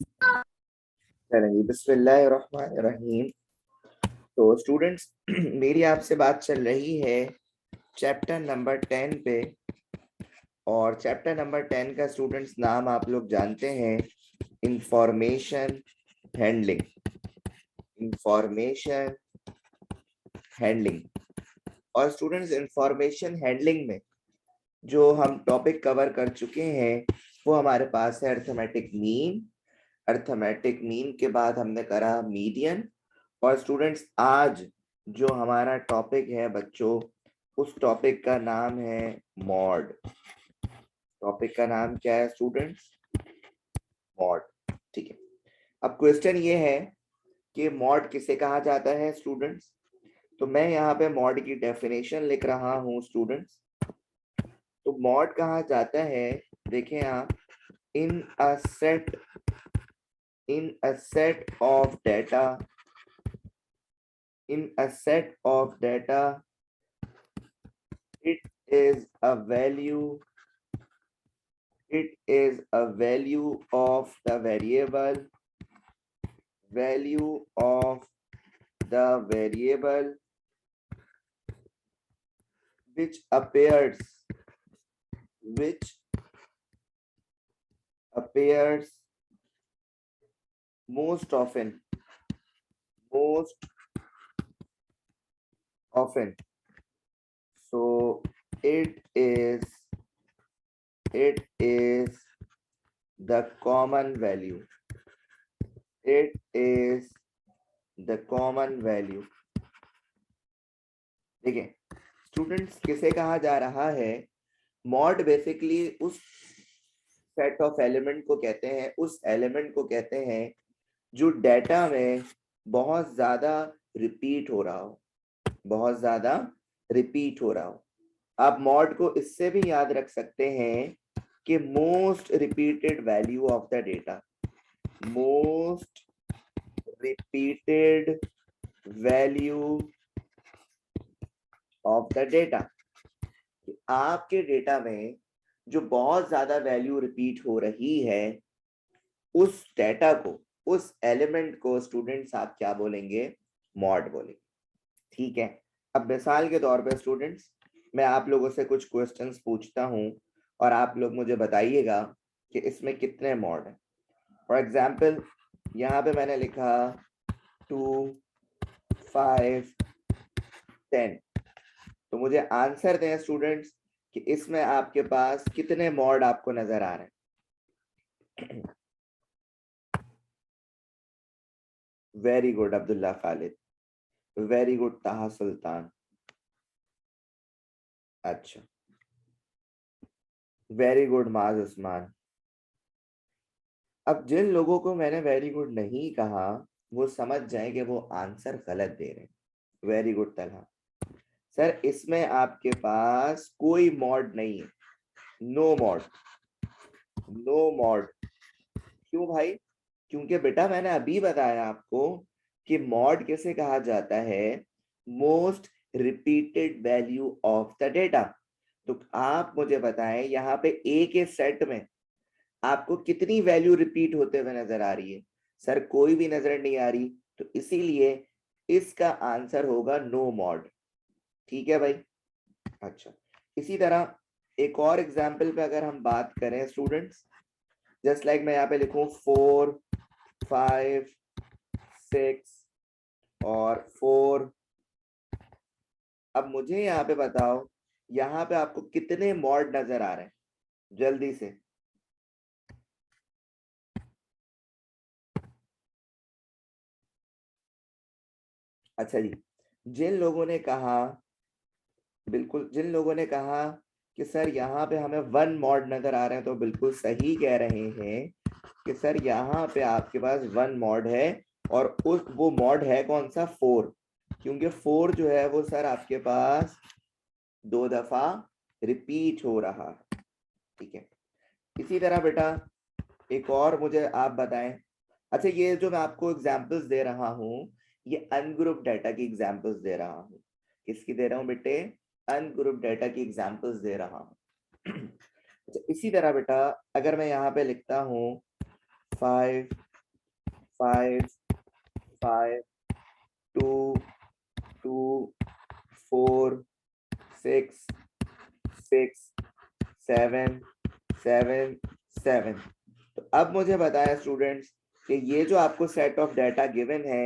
चलेंगे बिस्मिल्लाहिर्रहमानिर्रहीम। तो स्टूडेंट्स मेरी आपसे बात चल रही है चैप्टर नंबर 10 पे, और चैप्टर नंबर 10 का स्टूडेंट्स नाम आप लोग जानते हैं, इंफॉर्मेशन हैंडलिंग। Information handling. और स्टूडेंट्स इंफॉर्मेशन हैंडलिंग में जो हम टॉपिक कवर कर चुके हैं वो हमारे पास है अर्थमेटिक मीन। अर्थमेटिक मीन के बाद हमने करा मीडियन। और स्टूडेंट्स आज जो हमारा टॉपिक है बच्चों, उस टॉपिक का नाम है मॉड। टॉपिक का नाम क्या है स्टूडेंट्स? मॉड। ठीक है। अब क्वेश्चन ये है कि मॉड किसे कहा जाता है स्टूडेंट्स? तो मैं यहाँ पे मॉड की डेफिनेशन लिख रहा हूँ स्टूडेंट्स। तो मॉड कहा जाता है, देखें आप, in a set of data, in a set of data, it is a value of the variable which appears most often so it is the common value. देखिए स्टूडेंट्स, किसे कहा जा रहा है? मॉड बेसिकली उस सेट ऑफ एलिमेंट को कहते हैं, उस एलिमेंट को कहते हैं जो डेटा में बहुत ज्यादा रिपीट हो रहा हो। आप मॉड को इससे भी याद रख सकते हैं कि most repeated value of the data, most repeated value of the data. आपके डेटा में जो बहुत ज्यादा वैल्यू रिपीट हो रही है, उस डेटा को, उस एलिमेंट को स्टूडेंट्स आप क्या बोलेंगे? मॉड बोलेंगे। ठीक है। अब मिसाल के तौर पे स्टूडेंट्स मैं आप लोगों से कुछ क्वेश्चंस पूछता हूं और आप लोग मुझे बताइएगा कि इसमें कितने मॉड हैं। फॉर एग्जाम्पल यहाँ पे मैंने लिखा 2, 5, 10। तो मुझे आंसर दें स्टूडेंट्स कि इसमें आपके पास कितने मॉड आपको नजर आ रहे हैं। Very good Abdullah Khalid, very good ताहा सुल्तान। अच्छा, वेरी गुड माज उस्मान। अब जिन लोगों को मैंने वेरी गुड नहीं कहा वो समझ जाए कि वो आंसर गलत दे रहे हैं। Very good Talha. सर इसमें आपके पास कोई मॉड नहीं है, नो मॉड। क्यों भाई? क्योंकि बेटा मैंने अभी बताया आपको कि मॉड किसे कहा जाता है? Most repeated value of the data. तो आप मुझे बताएं यहाँ पे ए के सेट में आपको कितनी वैल्यू रिपीट होते हुए नजर आ रही है? सर कोई भी नजर नहीं आ रही, तो इसीलिए इसका आंसर होगा नो मॉड। ठीक है भाई। अच्छा, इसी तरह एक और एग्जाम्पल पे अगर हम बात करें स्टूडेंट्स, जस्ट लाइक मैं यहाँ पे लिखूं 4, 5, 6 और 4। अब मुझे यहाँ पे बताओ, यहाँ पे आपको कितने मॉड नजर आ रहे हैं? जल्दी से। अच्छा जी, जिन लोगों ने कहा, बिल्कुल जिन लोगों ने कहा कि सर यहाँ पे हमें 1 मॉड नजर आ रहे हैं, तो बिल्कुल सही कह रहे हैं कि सर यहाँ पे आपके पास 1 मॉड है। और वो मॉड है कौन सा? 4। क्योंकि 4 जो है वो सर आपके पास 2 दफा रिपीट हो रहा है। ठीक है। इसी तरह बेटा एक और मुझे आप बताएं। अच्छा, ये जो मैं आपको एग्जांपल्स दे रहा हूं, ये अनग्रुप डाटा की एग्जांपल्स दे रहा हूं। किसकी दे रहा हूं बेटे? अनग्रुप डाटा की एग्जांपल्स दे रहा हूं। अच्छा, इसी तरह बेटा अगर मैं यहाँ पे लिखता हूँ 5, 5 5 2 2 4 6 6 7 7 7। तो अब मुझे बताया स्टूडेंट्स कि ये जो आपको सेट ऑफ डाटा गिवन है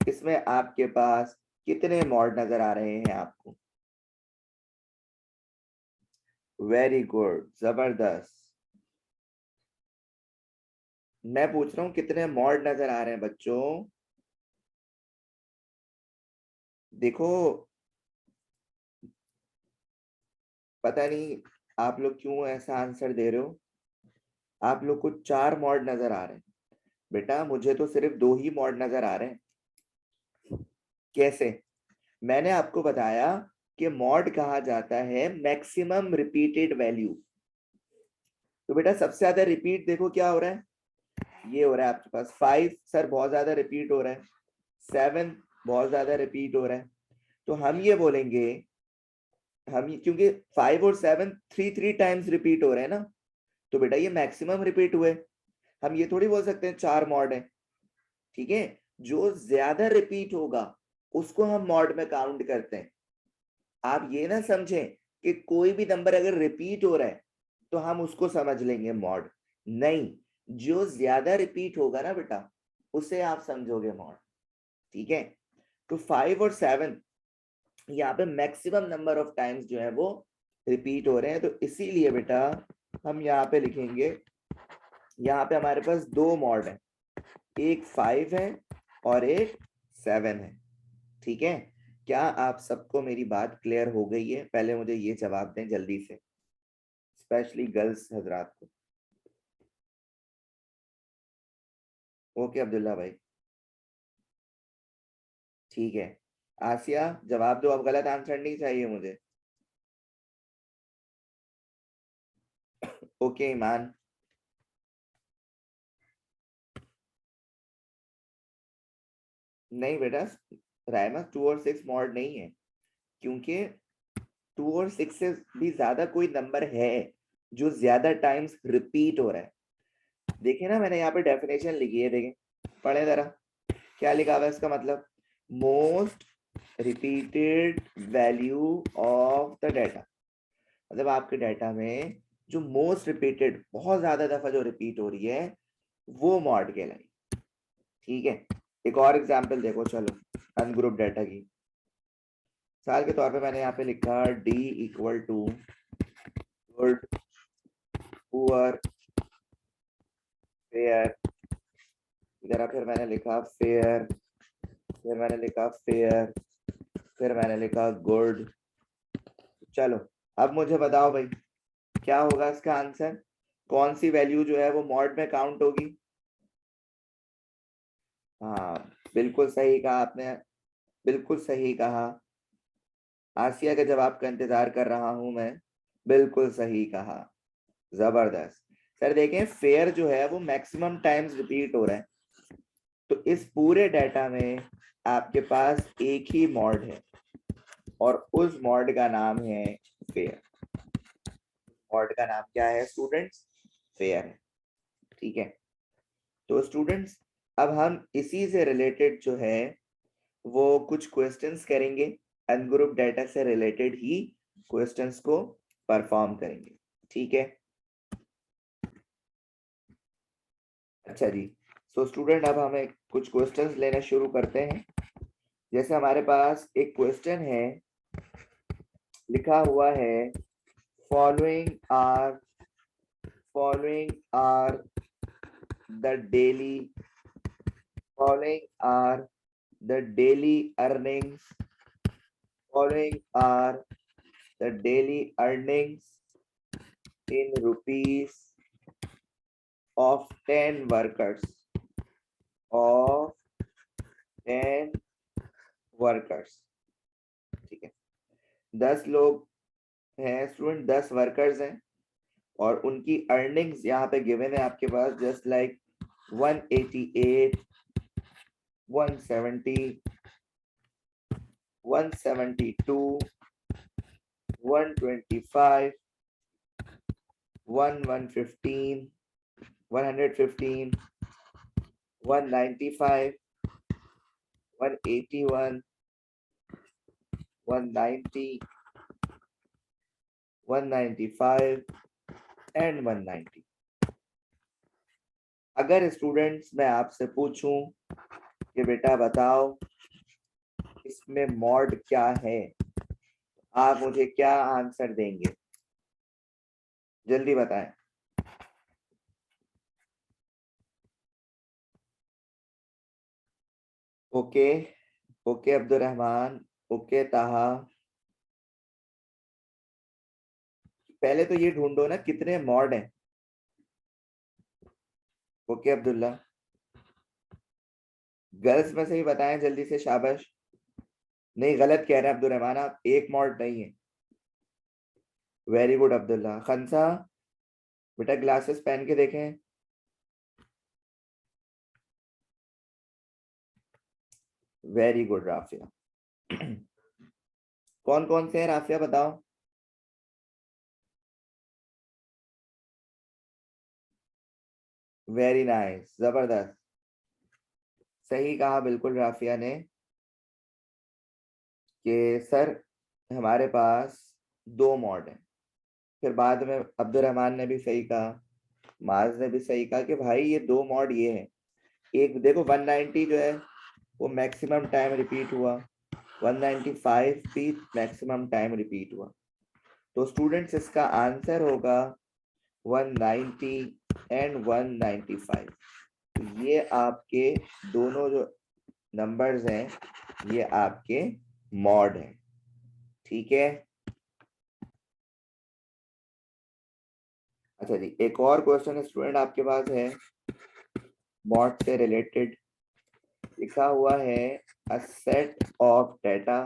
इसमें आपके पास कितने मॉड नजर आ रहे हैं आपको? वेरी गुड, जबरदस्त। मैं पूछ रहा हूं कितने मॉड नजर आ रहे हैं बच्चों? देखो, पता नहीं आप लोग क्यों ऐसा आंसर दे रहे हो। आप लोग को 4 मॉड नजर आ रहे हैं। बेटा मुझे तो सिर्फ 2 ही मॉड नजर आ रहे हैं। कैसे? मैंने आपको बताया कि मॉड कहा जाता है मैक्सिमम रिपीटेड वैल्यू। तो बेटा सबसे ज्यादा रिपीट देखो क्या हो रहा है, ये हो रहा है आपके पास 5 सर बहुत ज्यादा रिपीट हो रहा है, 7 बहुत ज्यादा रिपीट हो रहा है। तो हम ये बोलेंगे, क्योंकि 5 और 7 3 टाइम्स रिपीट हो रहे हैं ना, तो बेटा ये मैक्सिमम रिपीट हुए। हम ये थोड़ी बोल सकते हैं 4 मॉड है। ठीक है, जो ज्यादा रिपीट होगा उसको हम मॉड में काउंट करते हैं। आप ये ना समझें कि कोई भी नंबर अगर रिपीट हो रहा है तो हम उसको समझ लेंगे मॉड। नहीं, जो ज्यादा रिपीट होगा ना बेटा उसे आप समझोगे मॉड। ठीक है, तो 5 और 7 यहाँ पे मैक्सिमम नंबर ऑफ टाइम्स जो है वो रिपीट हो रहे हैं, तो इसीलिए बेटा हम यहाँ पे लिखेंगे, यहाँ पे हमारे पास 2 मॉड है, एक 5 है और एक 7 है। ठीक है, क्या आप सबको मेरी बात क्लियर हो गई है? पहले मुझे ये जवाब दें जल्दी से, स्पेशली गर्ल्स हजरात को। ओके अब्दुल्ला भाई, ठीक है। आसिया जवाब दो, अब गलत आंसर नहीं चाहिए मुझे। ओके ईमान, नहीं बेटा रायमा 2 और 6 मॉड नहीं है, क्योंकि 2 और 6 से भी ज्यादा कोई नंबर है जो ज्यादा टाइम्स रिपीट हो रहा है। देखिए ना मैंने यहाँ पे डेफिनेशन लिखी है, देखें पढ़े जरा क्या लिखा हुआ है इसका मतलब, most repeated value of the data. मतलब आपके डाटा में जो मोस्ट रिपीटेड बहुत ज्यादा दफा जो रिपीट हो रही है वो मॉड कहलाई। ठीक है, एक और एग्जांपल देखो चलो अनग्रुप डाटा की। साल के तौर पे मैंने यहाँ पे लिखा d equal to good, poor, fair. जरा फिर मैंने लिखा फेयर, फिर मैंने लिखा फेयर, फिर मैंने लिखा गुड। चलो अब मुझे बताओ भाई क्या होगा इसका आंसर, कौन सी वैल्यू जो है वो मॉड में काउंट होगी? हाँ बिल्कुल सही कहा आपने, बिल्कुल सही कहा। आसिया के जवाब का इंतजार कर रहा हूं मैं। बिल्कुल सही कहा, जबरदस्त। सर देखें फेयर जो है वो मैक्सिमम टाइम्स रिपीट हो रहा है, तो इस पूरे डाटा में आपके पास एक ही मॉड है और उस मॉड का नाम है फेयर। मॉड का नाम क्या है स्टूडेंट्स? फेयर है। ठीक है, तो स्टूडेंट्स अब हम इसी से रिलेटेड जो है वो कुछ क्वेश्चंस करेंगे, अनग्रुप डाटा से रिलेटेड ही क्वेश्चंस को परफॉर्म करेंगे। ठीक है, अच्छा जी। सो स्टूडेंट अब हमें कुछ क्वेश्चंस लेना शुरू करते हैं। जैसे हमारे पास एक क्वेश्चन है, लिखा हुआ है following are the daily following are the daily earnings following are the daily earnings in rupees of 10 workers of 10 workers। ठीक है, 10 लोग हैं स्टूडेंट, 10 वर्कर्स हैं और उनकी अर्निंग्स यहाँ पे गिवन है आपके पास, जस्ट लाइक 188 170 172 125 115 115 195, 181, 190, 195 एंड 190। अगर स्टूडेंट्स मैं आपसे पूछूं कि बेटा बताओ इसमें मॉड क्या है, आप मुझे क्या आंसर देंगे? जल्दी बताएं। Okay, okay Abdul Rahman, okay ताहा। पहले तो ये ढूंढो ना कितने मॉड हैं। ओके अब्दुल्ला, गर्ल्स में से ही बताएं जल्दी से, शाबाश। नहीं, गलत कह रहे हैं अब्दुल रहमान, आप एक मॉड नहीं है। Very good Abdullah. खंसा बेटा ग्लासेस पहन के देखें। Very good Rafia. कौन कौन से हैं राफिया बताओ। वेरी नाइस, जबरदस्त, सही कहा बिल्कुल राफिया ने कि सर हमारे पास दो मॉड हैं। फिर बाद में अब्दुल रहमान ने भी सही कहा, माज ने भी सही कहा कि भाई ये दो मॉड ये है। एक देखो 190 जो है वो मैक्सिमम टाइम रिपीट हुआ, 195 भी मैक्सिमम टाइम रिपीट हुआ। तो स्टूडेंट्स इसका आंसर होगा 190 एंड 195। ये आपके दोनों जो नंबर्स हैं ये आपके मॉड हैं, ठीक है। अच्छा जी, एक और क्वेश्चन स्टूडेंट आपके पास है मॉड से रिलेटेड। लिखा हुआ है a set of data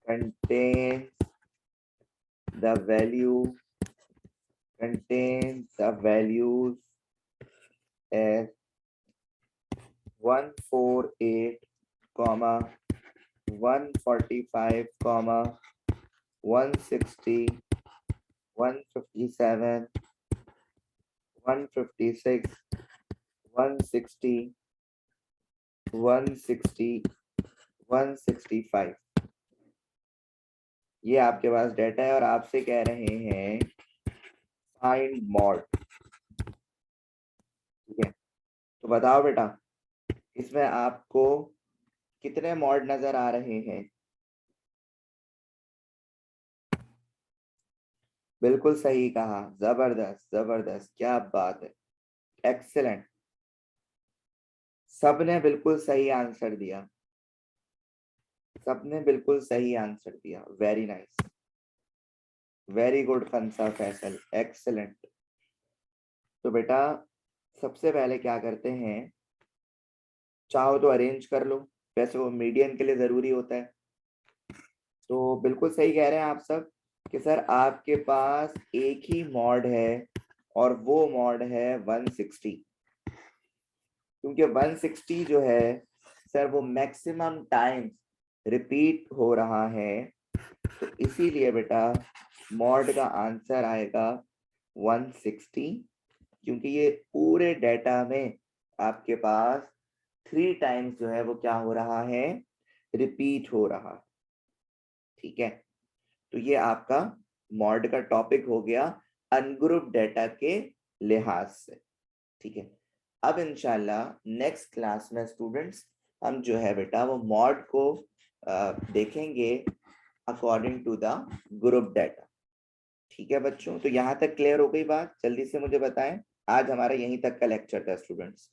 contains the values as 148, 145, 160, 157, 156, 160, 160, 165। ये आपके पास डेटा है और आपसे कह रहे हैं फाइंड मॉड, ठीक है। तो बताओ बेटा इसमें आपको कितने मॉड नजर आ रहे हैं? बिल्कुल सही कहा, जबरदस्त जबरदस्त, क्या बात है, एक्सीलेंट। सबने बिल्कुल सही आंसर दिया, सबने बिल्कुल सही आंसर दिया, very nice, very good Khansa Faisal, excellent. तो बेटा सबसे पहले क्या करते हैं, चाहो तो अरेंज कर लो, वैसे वो मीडियन के लिए जरूरी होता है। तो बिल्कुल सही कह रहे हैं आप सब कि सर आपके पास एक ही मॉड है और वो मॉड है 160, क्योंकि 160 जो है सर वो मैक्सिमम टाइम रिपीट हो रहा है, तो इसीलिए बेटा मॉड का आंसर आएगा 160, क्योंकि ये पूरे डेटा में आपके पास 3 टाइम्स जो है वो क्या हो रहा है, रिपीट हो रहा है, ठीक है। तो ये आपका मॉड का टॉपिक हो गया अनग्रुप डेटा के लिहाज से, ठीक है। अब इंशाल्लाह नेक्स्ट क्लास में स्टूडेंट्स हम जो है बेटा वो मॉड को देखेंगे according to the group data, ठीक है बच्चों। तो यहाँ तक क्लियर हो गई बात? जल्दी से मुझे बताएं। आज हमारा यहीं तक का लेक्चर था स्टूडेंट्स।